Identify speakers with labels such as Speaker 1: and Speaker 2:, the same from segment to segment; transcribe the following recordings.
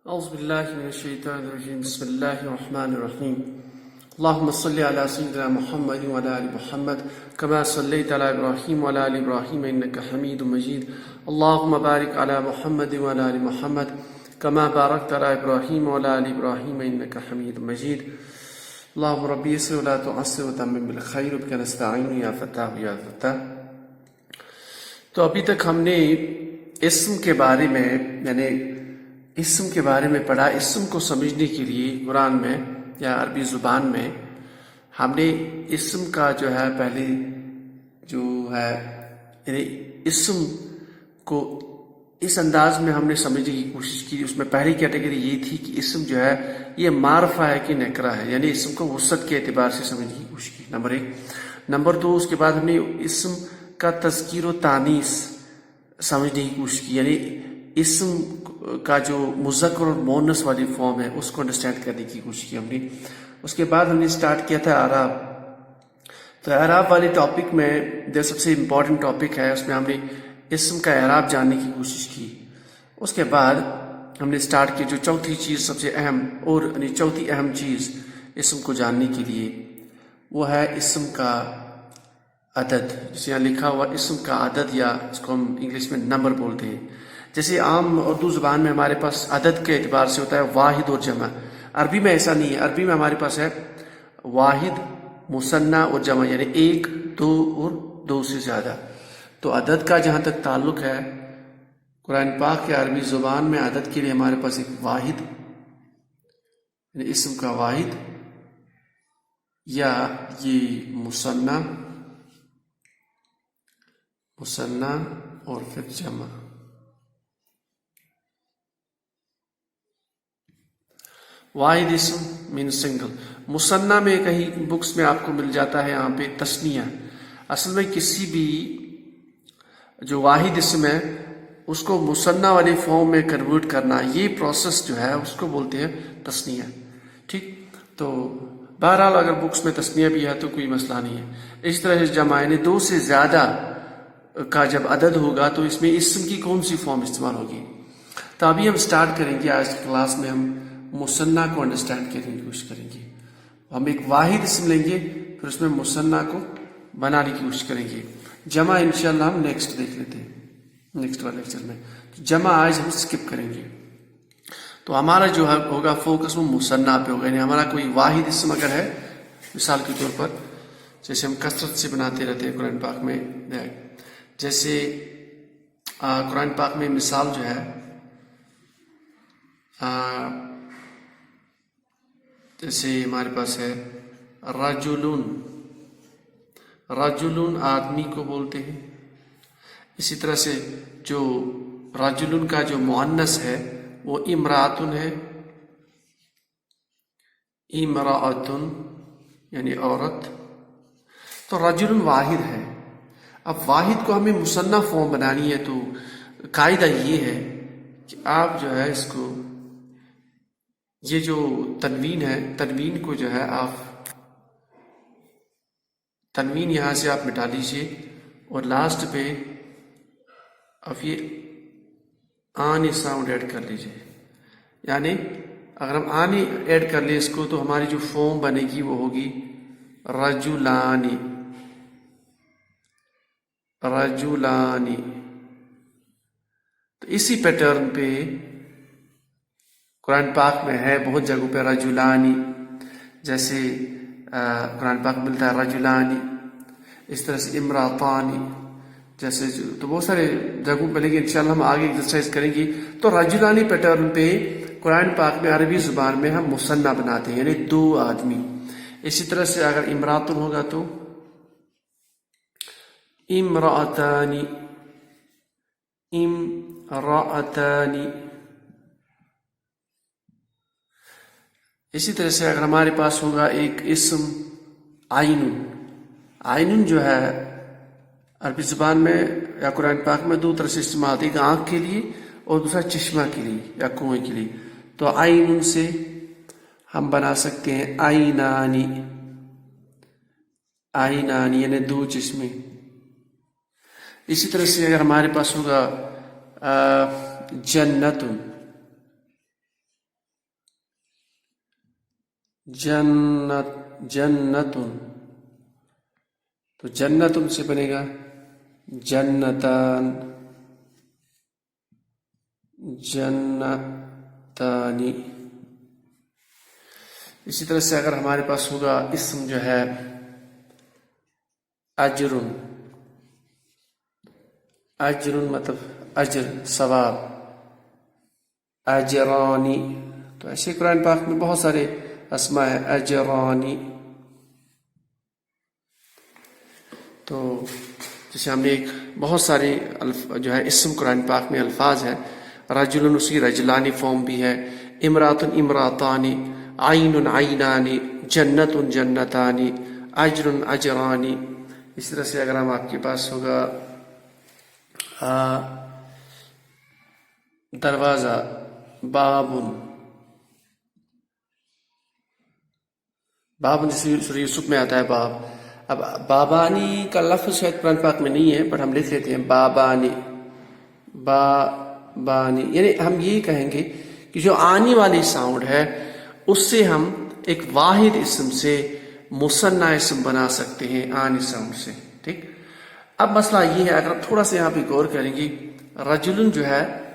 Speaker 1: أعوذ بالله من الشيطان الرجيم بسم الله الرحمن الرحيم اللهم صل على سيدنا محمد وعلى آل محمد كما صليت على إبراهيم وعلى آل إبراهيم إنك حميد مجيد اللهم بارك على محمد وعلى آل محمد كما باركت على إبراهيم وعلى آل إبراهيم إنك حميد مجيد اللهم ربي يسر ولا تعسر وتمم بالخير بك نستعين يا فتاح يا فتاح. تو ابھی تک ہم نے اسم کے بارے میں اسم کے بارے میں پڑھا. اسم کو سمجھنے کے لیے قرآن میں یا عربی زبان میں ہم نے اسم کا جو ہے پہلے جو ہے یعنی اسم کو اس انداز میں ہم نے سمجھنے کی کوشش کی. اس میں پہلی کیٹیگری یہ تھی کہ اسم جو ہے یہ معرفہ ہے کہ نکرہ ہے، یعنی اسم کو وسعت کے اعتبار سے سمجھنے کی کوشش کی، نمبر ایک. نمبر دو، اس کے بعد ہم نے اسم کا تذکیر و تانیث سمجھنے کی کوشش کی، یعنی اسم کا جو مذکر اور مؤنث والی فارم ہے اس کو انڈرسٹینڈ کرنے کی کوشش کی ہم نے. اس کے بعد ہم نے سٹارٹ کیا تھا اعراب. تو اعراب والے ٹاپک میں جو سب سے امپورٹنٹ ٹاپک ہے اس میں ہم نے اسم کا اعراب جاننے کی کوشش کی. اس کے بعد ہم نے سٹارٹ کی جو چوتھی چیز سب سے اہم اور یعنی چوتھی اہم چیز اسم کو جاننے کے لیے وہ ہے اسم کا عدد، جسے یہاں لکھا ہوا اسم کا عدد، یا اس کو ہم انگلش میں نمبر بولتے ہیں. جیسے عام اردو زبان میں ہمارے پاس عدد کے اعتبار سے ہوتا ہے واحد اور جمع. عربی میں ایسا نہیں ہے. عربی میں ہمارے پاس ہے واحد، مثنیٰ اور جمع، یعنی ایک، دو اور دو سے زیادہ. تو عدد کا جہاں تک تعلق ہے قرآن پاک کے عربی زبان میں عدد کے لیے ہمارے پاس ایک واحد یعنی اسم کا واحد، یا یہ مثنیٰ اور پھر جمع. واحد اسم مین سنگل. مثنیٰ میں کہیں بکس میں آپ کو مل جاتا ہے یہاں پہ تثنیہ. اصل میں کسی بھی جو واحد اسم ہے اس کو مثنیٰ والی فارم میں کنورٹ کرنا، یہ پروسیس جو ہے اس کو بولتے ہیں تثنیہ. ٹھیک، تو بہرحال اگر بکس میں تثنیہ بھی ہے تو کوئی مسئلہ نہیں ہے. اس طرح سے جمع یعنی دو سے زیادہ کا جب عدد ہوگا تو اس میں اسم کی کون سی فارم استعمال ہوگی. تو ابھی ہم سٹارٹ کریں گے آج کی کلاس میں، ہم مثنیٰ کو انڈرسٹینڈ کرنے کی کوشش کریں گے. ہم ایک واحد اسم لیں گے پھر اس میں مثنیٰ کو بنانے کی کوشش کریں گے. جمع انشاءاللہ ہم نیکسٹ دیکھ لیتے ہیں نیکسٹ والے لیکچر میں. جمع آج ہم سکپ کریں گے. تو ہمارا جو ہوگا فوکس وہ مثنیٰ پہ ہوگا، یعنی ہمارا کوئی واحد اسم اگر ہے، مثال کے طور پر جیسے ہم کثرت سے بناتے رہتے ہیں قرآن پاک میں، جیسے قرآن پاک میں مثال جو ہے جیسے ہمارے پاس ہے رجلون آدمی کو بولتے ہیں. اسی طرح سے جو رجلون کا جو مؤنث ہے وہ امراتن ہے، امراتن یعنی عورت. تو رجل واحد ہے. اب واحد کو ہمیں مثنیٰ فارم بنانی ہے تو قاعدہ یہ ہے کہ آپ جو ہے اس کو یہ جو تنوین ہے، تنوین کو جو ہے آپ تنوین یہاں سے آپ مٹا لیجئے اور لاسٹ پہ اب یہ آنی ساؤنڈ ایڈ کر لیجئے. یعنی اگر ہم آنی ایڈ کر لیں اس کو تو ہماری جو فارم بنے گی وہ ہوگی رجلانی. تو اسی پیٹرن پہ قرآن پاک میں ہے بہت جگہوں پہ رجلانی، جیسے قرآن پاک ملتا ہے رجلانی. اس طرح سے امراتانی جیسے تو بہت سارے جگہوں پہ، لیکن انشاءاللہ ہم آگے ایکسرسائز کریں گے. تو رجلانی پیٹرن پہ قرآن پاک میں عربی زبان میں ہم مثنیٰ بناتے ہیں، یعنی دو آدمی. اسی طرح سے اگر امراتن ہوگا تو امرأتانی. اسی طرح سے اگر ہمارے پاس ہوگا ایک اسم عینن جو ہے عربی زبان میں یا قرآن پاک میں دو طرح سے استعمال ہوتی ہے، ایک آنکھ کے لیے اور دوسرا چشمہ کے لیے یا کنویں کے لیے. تو عینن سے ہم بنا سکتے ہیں عینانی یعنی دو چشمے. اسی طرح سے اگر ہمارے پاس ہوگا جنت जन्नत जन्नतुन, तो जन्नतुन से बनेगा जन्नतान, जन्नतानी। इसी तरह से अगर हमारे पास होगा इस्म जो है अजरुन, अजरुन मतलब अजर सवाब, अजरानी, तो ऐसे कुरान पाक में बहुत सारे अस्मा है अजरानी। तो जैसे हमने एक बहुत सारे जो है इस्म कुरान पाक में अल्फाज है, रजुलन उसकी रजलानी फॉर्म भी है, इमरातुन इमरातानी, आइनुन आइनानी, जन्नतुन जन्नतानी, अजरुन अजरानी। इस तरह से अगर हम आपके पास होगा दरवाजा बाबुन, बाबुन जैसे सूरह यूसुफ में आता है बाब। अब बाबानी का लफ्ज़ शायद कुरान पाक में नहीं है, पर हम लिख लेते हैं बाबानी, बाबानी। यानी हम ये कहेंगे कि जो आने वाली साउंड है उससे हम एक वाहिद इस्म से मुसन्ना इस्म बना सकते हैं आनी साउंड से। ठीक, अब मसला ये है, अगर थोड़ा सा यहाँ पे गौर करेंगे, रजुलन जो है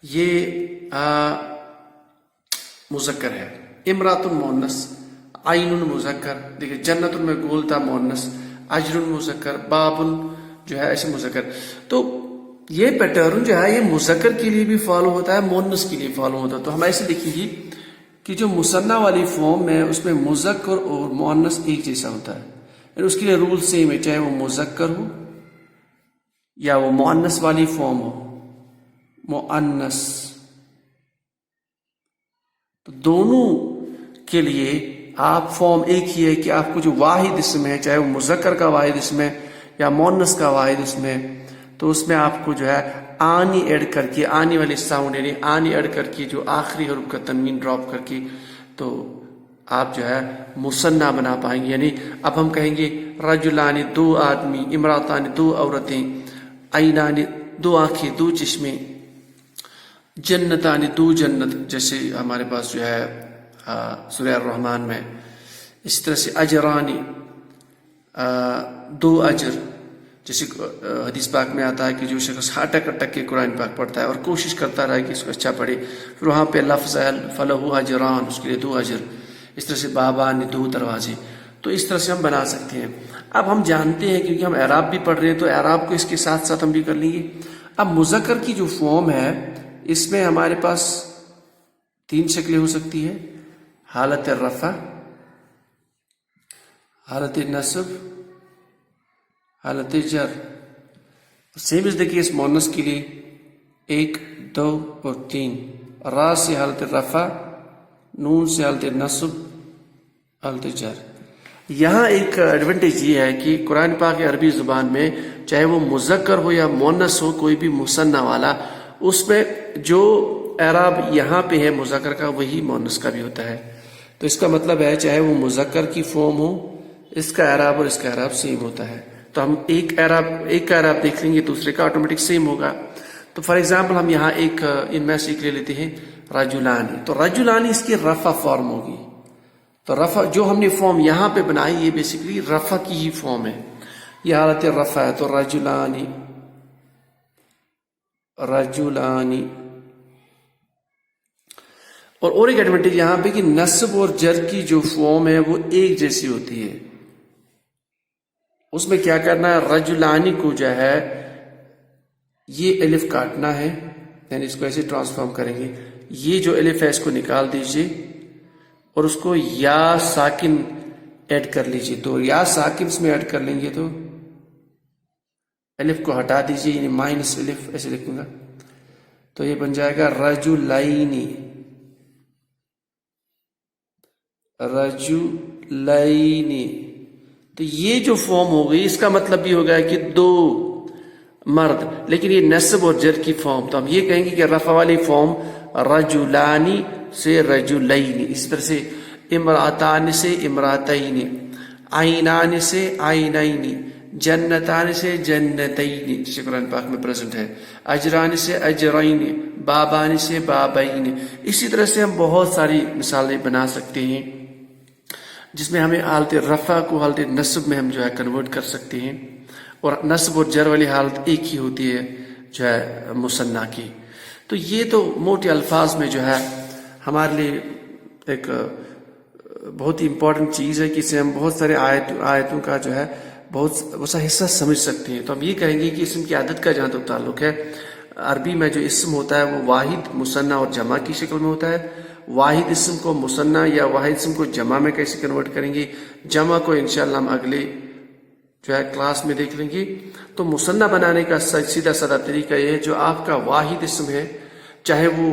Speaker 1: ये मुज़क्कर है, इमरातुन मुअन्नस, आइनुन मुज़क्कर, देखिए जन्नतुन में गोलता मुअन्नस, अजरुन मुज़क्कर, बाबुल जो है ऐसे मुज़क्कर। तो ये पैटर्न जो है ये मुज़क्कर के लिए भी फॉलो होता है, मुअन्नस के लिए फॉलो होता है। तो हम ऐसे लिखेंगे कि जो मुसन्ना वाली फॉर्म है उसमें मुज़क्कर और मुअन्नस एक जैसा होता है, यानी उसके लिए रूल सेम है, चाहे वो मुज़क्कर हो या वो मुअन्नस वाली फॉर्म हो, मुअन्नस। तो दोनों के लिए आप फॉर्म एक ही है कि आपको जो वाहिद इसम है, चाहे वो मुज़क्कर का वाहिद इसम है या मुअन्नस का वाहिद इसम है, तो उसमें आपको जो है आनी ऐड करके, आनी वाली साउंड यानी आनी ऐड करके जो आखिरी हरूफ का तनवीन ड्रॉप करके, तो आप जो है मुसन्ना बना पाएंगे। यानी अब हम कहेंगे रजुलानी दो आदमी, इमरातानी दो औरतें, आइनानी दो आंखें दो चश्मे, जन्नतानी दो जन्नत, जैसे हमारे पास जो है सूरह ar-रहमान में। इस तरह से अजरानी दो अजर, जैसे हदीस पाक में आता है कि जो शख्स अटक अटक के कुरान पाक पढ़ता है और कोशिश करता रहा कि इसको अच्छा पढ़े, फिर वहाँ पे लफ्ज़ फलहु अजरान, उसके लिए दो अजर। इस तरह से बाबानी दो दरवाजे, तो इस तरह से हम बना सकते हैं। अब हम जानते हैं क्योंकि हम एराब भी पढ़ रहे हैं तो एराब को इसके साथ साथ हम भी कर लेंगे। अब मुज़क्कर की जो फॉर्म है इसमें हमारे पास तीन शक्लें हो सकती है, हालत रफ़ा, हालत नस्ब, हालत जर। सेम इज द केस मुअन्नस के लिए 1, 2 और 3, रा से हालत रफ़ा, नून से हालत नस्ब, हालत जर। यहाँ एक एडवांटेज ये है कि कुरान पाक की अरबी ज़ुबान में चाहे वो मुज़क्कर हो या मुअन्नस हो, कोई भी मुसन्ना वाला, उसमें जो एराब यहाँ पे है मुज़क्कर का वही मुअन्नस का भी होता है। तो इसका मतलब है चाहे वो मुज़क्कर की फॉर्म हो, इसका एराब और इसका एराब सेम होता है। तो हम एक का एराब देख लेंगे, दूसरे का ऑटोमेटिक सेम होगा। तो फॉर एग्जाम्पल हम यहाँ एक इनमें से एक ले लेते हैं रजुलानी, तो रजुलानी इसकी रफ़ा फॉर्म होगी। तो रफ़ा जो हमने फॉर्म यहाँ पे बनाई ये बेसिकली रफ़ा की ही फॉर्म है, ये हालत रफ़ा है। तो रजुलानी, रजुलानी। और एक एडवांटेज यहाँ पे कि नस्ब और जर की जो फॉर्म है वो एक जैसी होती है। उसमें क्या करना है, रजुलानी को जो है ये एलिफ काटना है, यानी इसको ऐसे ट्रांसफॉर्म करेंगे, ये जो एलिफ है इसको निकाल दीजिए और उसको या साकिन ऐड कर लीजिए। तो या साकिन में ऐड कर लेंगे तो एलिफ को हटा दीजिए, यानी माइनस एलिफ ऐसे लिखूंगा, तो ये बन जाएगा रजुलाइनी, रजुलाइनी। तो ये जो फॉर्म हो गई इसका मतलब भी हो गया कि दो मर्द, लेकिन ये नस्ब और जर की फॉर्म। तो हम ये कहेंगे कि रफ़ा वाली फॉर्म रजुलानी से रजुलैनी, इस तरह से इमरातान से इमरातैनी, आइनान से आइनैनी, जन्नतान से जन्नतैन जैसे कुरान पाक में प्रेजेंट है, अजरान से अजरैन, बाबान से बाबैन। इसी तरह से हम बहुत सारी मिसालें बना सकते हैं जिसमें हमें हालत रफ़ा को हालत नस्ब में हम जो है कन्वर्ट कर सकते हैं, और नस्ब और जर वाली हालत एक ही होती है जो है मुसन्ना की। तो ये तो मोटे अल्फाज में जो है हमारे लिए एक बहुत ही इम्पोर्टेंट चीज़ है कि इससे हम बहुत सारे आयतों का जो है बहुत सा हिस्सा समझ सकते हैं। तो हम ये कहेंगे कि इसम की आदत का जहाँ तक ताल्लुक है, अरबी में जो इसम होता है वो वाहिद, मुसन्ना और जमा की शक्ल में होता है। वाहिद इसम को मुसन्ना या वाहिद इसम को जमा में कैसे कन्वर्ट करेंगे, जमा को इंशाअल्लाह हम अगले जो है क्लास में देख लेंगे। तो मुसन्ना बनाने का सीधा साधा तरीका ये है, जो आपका वाहिद इसम है, चाहे वो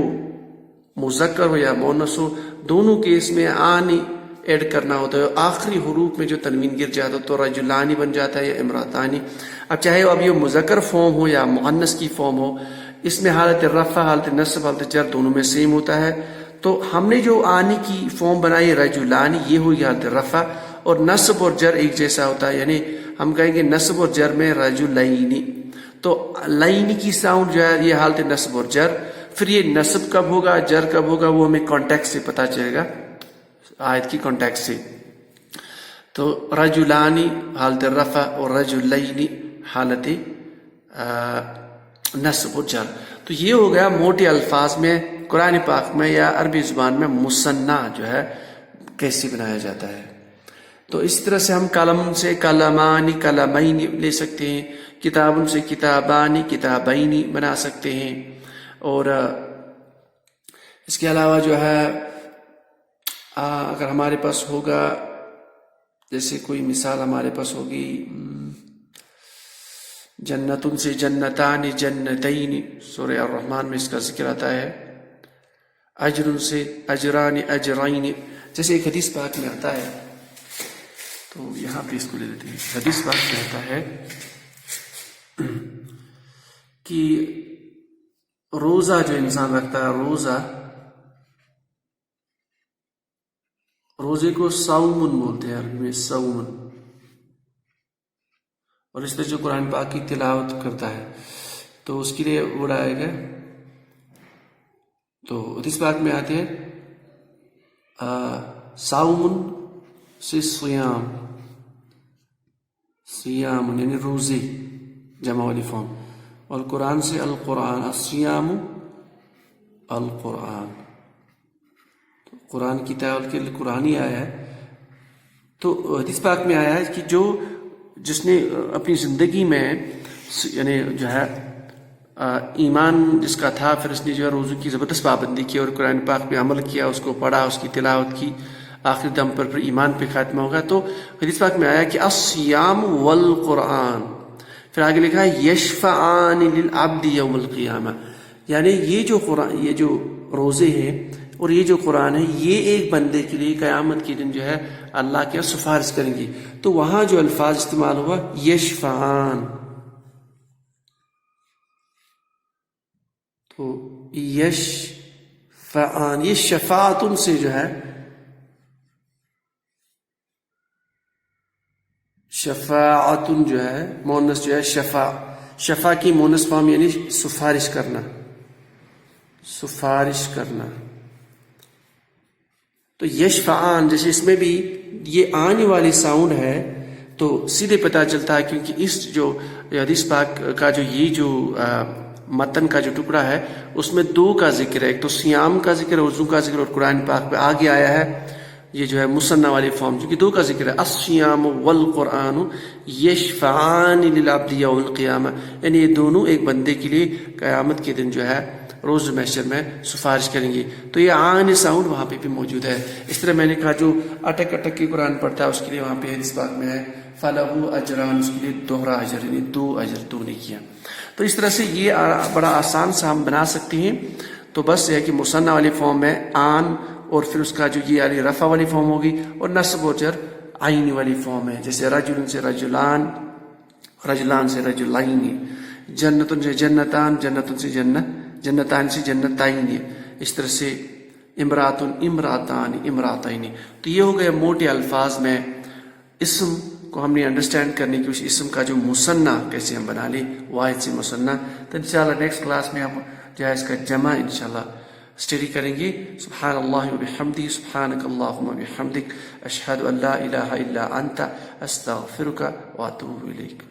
Speaker 1: मुज़क्कर हो या मुअन्नस हो, दोनों केस में आनी ऐड करना होता है। आखिरी हुरूफ में जो तनवीन गिर जाता है तो रजुलानी बन जाता है या इमरातानी। अब चाहे अब ये मुज़क्कर फॉर्म हो या मुअन्नस की फॉर्म हो, इसमें हालत रफ़ा, हालत नस्ब, हालत जर दोनों में सेम होता है। तो हमने जो आनी की फॉर्म बनाई रजुलानी, ये हुई हालत रफ़ा, और नस्ब और जर एक जैसा होता है, यानी हम कहेंगे नस्ब और जर में रजुलैनी। तो लैनी की साउंड जो है ये हालत नस्ब और जर। फिर ये नस्ब कब होगा, जर कब होगा, वो हमें कॉन्टेक्स्ट से पता चलेगा, आयत की कॉन्टेक्स्ट से। तो रजुलानी हालत रफ़ा और रजुलैनी हालत नस्ब और जर। तो ये हो गया मोटे अल्फाज में कुरान पाक में या अरबी ज़ुबान में मुसन्ना जो है कैसे बनाया जाता है। तो इस तरह से हम कलम से कलमानी कलमैनी ले सकते हैं, किताबुन से किताबानी किताबैनी बना सकते हैं। और इसके अलावा जो है अगर हमारे पास होगा, जैसे कोई मिसाल हमारे पास होगी, जन्नतुन से जन्नतानी जन्नतैनी, सूरह ar-रहमान में इसका जिक्र आता है। अजरुन से अजरानी अजरैनी, जैसे एक हदीस पाक में आता है, तो यहाँ पे इसको ले लेते हैं। हदीस पाक में आता है कि रोज़ा जो इंसान रखता है, रोजे को सौमुन बोलते हैं अरबी में, सौमुन। और इस तरह जो कुरान पाक की तिलावत करता है तो उसके लिए उड़ाएगा। तो हदीस पाक में आते हैं सौमुन से सियाम, सियाम यानी रोजे जमा वाली फॉर्म, और कुरान से अल कुरान, अस्सियाम अल कुरान, तो कुरान की तिलावत के लिए कुरान ही आया है। तो हदीस पाक में आया है कि जिसने अपनी ज़िंदगी में यानी जो है ईमान जिसका था, फिर उसने जो है रोज़ों की ज़बरदस्त पाबंदी की और कुरान पाक पे अमल किया, उसको पढ़ा, उसकी तिलावत की, आखिरी दम पर फिर ईमान पे खात्मा होगा। तो हदीस पाक में आया कि अस्सियाम वल कुरान, फिर आगे लिखा है यशफ़आन लिल अब्दी यौमुल क़ियामा, यानी ये जो कुरान, ये जो रोज़े हैं और ये जो कुरान है, ये एक बंदे के लिए क़यामत के दिन जो है अल्लाह के सिफारिश करेंगी। तो वहाँ जो अल्फाज इस्तेमाल हुआ यशफ़आन, तो यशफ़आन, ये शफ़ाअतुन से जो है, शफ़ाअतुन जो है मोनस जो है शफ़ा की मोनस फॉर्म यानी सिफारिश करना, सिफारिश करना। तो यशफ़आन, जैसे इसमें भी ये आने वाली साउंड है तो सीधे पता चलता है, क्योंकि इस जो हदीस पाक का जो ये जो मतन का जो टुकड़ा है उसमें दो का जिक्र है, एक तो सियाम का जिक्र, वज़ू का जिक्र, और कुरान पाक पे आगे आया है ये जो है मुसन्ना वाली फॉर्म, क्योंकि दो का जिक्र है, अस्सियाम वल कुरान यशफ़आन लिल अब्दी यौमुल क़ियामा, यानी ये दोनों एक बंदे के लिए क़यामत के दिन जो है रोज़ महशर में सिफारिश करेंगी। तो ये आन साउंड वहाँ पे भी मौजूद है। इस तरह मैंने कहा जो अटक अटक के कुरान पढ़ता है उसके लिए वहाँ पे हदीस पाक में है फलहु अजरान, उसके लिए दोहरा अजर, यानी दो अजर, दो ने किया। तो इस तरह से ये बड़ा आसान सा हम बना सकते हैं। तो बस ये है कि मुसन्ना वाली फॉर्म में आन, और फिर उसका जो ये वाली रफ़ा वाली फॉर्म होगी, और नस्ब और जर आइनी वाली फॉर्म है, जैसे रजुलन से रजुलान, रजुलान से रजुलैनी, जन्नतुन से जन्नतान, जन्नतुन से जन्नतान से जन्नतैनी, इस तरह से इमरातुन इमरातान इमरातैनी। तो ये हो गए मोटे अल्फाज में इस्म کو ہم نے انڈرسٹینڈ کرنے کی، اس اسم کا جو مثنیٰ کیسے ہم بنا لیں، واحد سے مثنیٰ. تو انشاءاللہ نیکسٹ کلاس میں ہم جو ہے اس کا جمع انشاءاللہ اسٹڈی کریں گے. سبحان اللہ وبحمدہ، سبحانک اللہم وبحمدک، اشہد ان لا الہ الا انت، استغفرک واتوب الیک.